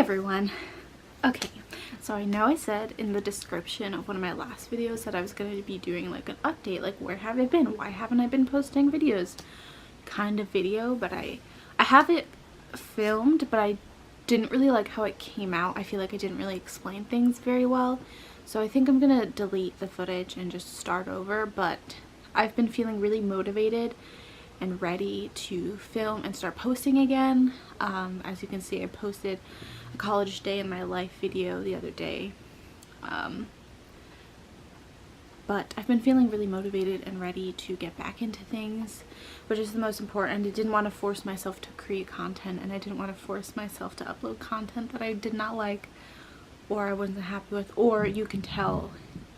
everyone. Okay, so I know I said in the description of one of my last videos that I was going to be doing like an update, like where have I been, why haven't I been posting videos kind of video, but I have it filmed, but I didn't really like how it came out. I feel like I didn't really explain things very well, so I think I'm gonna delete the footage and just start over. But I've been feeling really motivated and ready to film and start posting again. As you can see, I posted a college day in my life video the other day, but I've been feeling really motivated and ready to get back into things, which is the most important. I didn't want to force myself to create content, and I didn't want to force myself to upload content that I did not like or I wasn't happy with, or you can tell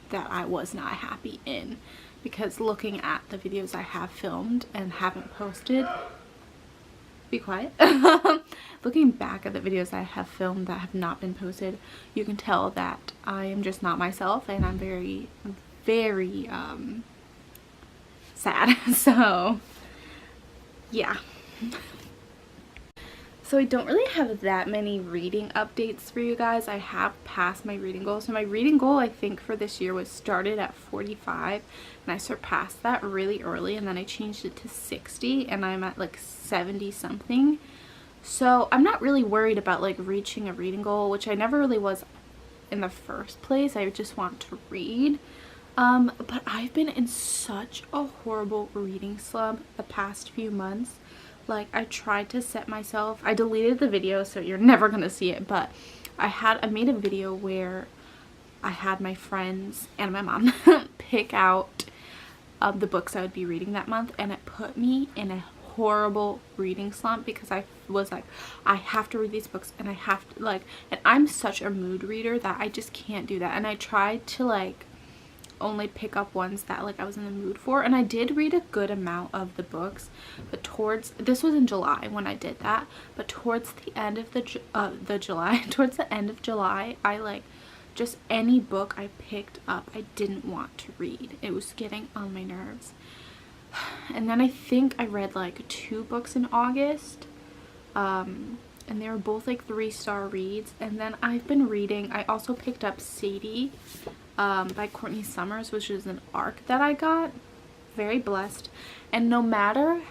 that I was not happy in, because looking at the videos I have filmed and haven't posted, be quiet, looking back at the videos I have filmed that have not been posted, you can tell that I am just not myself, and I'm very sad. So yeah. So I don't really have that many reading updates for you guys. I have passed my reading goal. So my reading goal, I think, for this year was started at 45, and I surpassed that really early, and then I changed it to 60, and I'm at like 70 something. So I'm not really worried about like reaching a reading goal, which I never really was in the first place. I just want to read. But I've been in such a horrible reading slump the past few months. Like, I tried to set myself, I deleted the video so you're never gonna see it, but I made a video where I had my friends and my mom pick out the books I would be reading that month, and it put me in a horrible reading slump because I was like, I have to read these books, and I have to, like, and I'm such a mood reader that I just can't do that. And I tried to like only pick up ones that like I was in the mood for, and I did read a good amount of the books, but this was in July when I did that, but towards the end of towards the end of July, I like just any book I picked up I didn't want to read. It was getting on my nerves. And then I think I read like 2 books in August, and they were both like 3-star reads. And then I've been reading, I also picked up Sadie by Courtney Summers, which is an ARC that I got. Very blessed. And no matter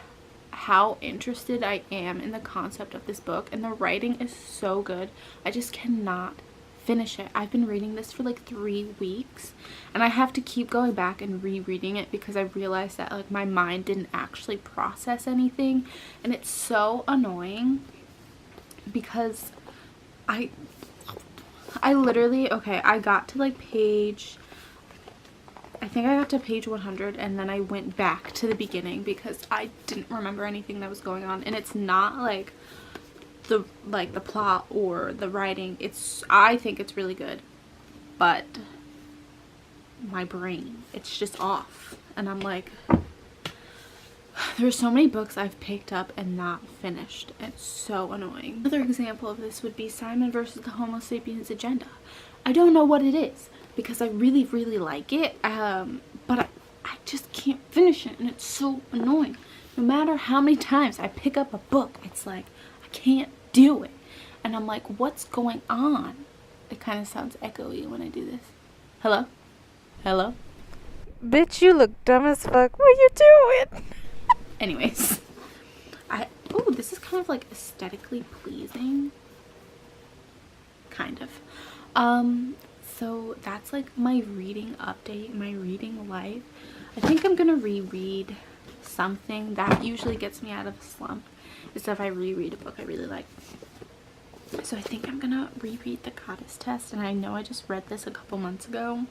how interested I am in the concept of this book, and the writing is so good, I just cannot finish it. I've been reading this for like 3 weeks, and I have to keep going back and rereading it because I realized that like my mind didn't actually process anything, and it's so annoying because I literally, okay, I got to like I think I got to page 100, and then I went back to the beginning because I didn't remember anything that was going on. And it's not like the plot or the writing, I think it's really good, but my brain, it's just off. And I'm like, there's so many books I've picked up and not finished. It's so annoying. Another example of this would be Simon versus the Homo Sapiens Agenda. I don't know what it is because I really like it, but I just can't finish it, and it's so annoying. No matter how many times I pick up a book, it's like I can't do it, and I'm like, what's going on? It kind of sounds echoey when I do this. Hello? Hello? Bitch, you look dumb as fuck. What are you doing? Anyways, oh, this is kind of like aesthetically pleasing, kind of. So that's like my reading update, my reading life. I think I'm gonna reread something. That usually gets me out of a slump, is if I reread a book I really like. So I think I'm gonna reread The Goddess Test, and I know I just read this a couple months ago,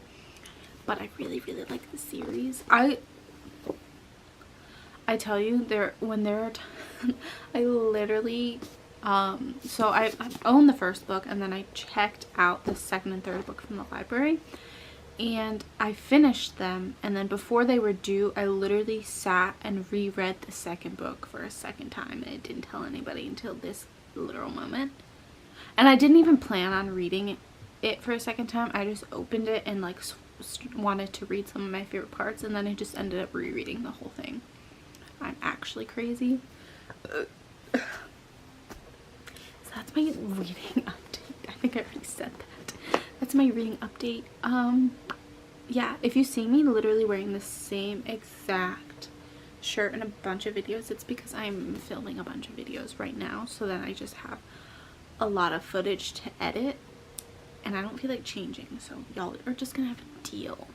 but I really like the series. I tell you, I literally, so I owned the first book, and then I checked out the second and third book from the library, and I finished them, and then before they were due, I literally sat and reread the second book for a second time, and I didn't tell anybody until this literal moment. And I didn't even plan on reading it for a second time. I just opened it and like wanted to read some of my favorite parts, and then I just ended up rereading the whole thing. I'm actually crazy. So that's my reading update. think I already said that. That's my reading update. Yeah, if you see me literally wearing the same exact shirt in a bunch of videos, it's because I'm filming a bunch of videos right now, so then I just have a lot of footage to edit and I don't feel like changing, so y'all are just gonna have to deal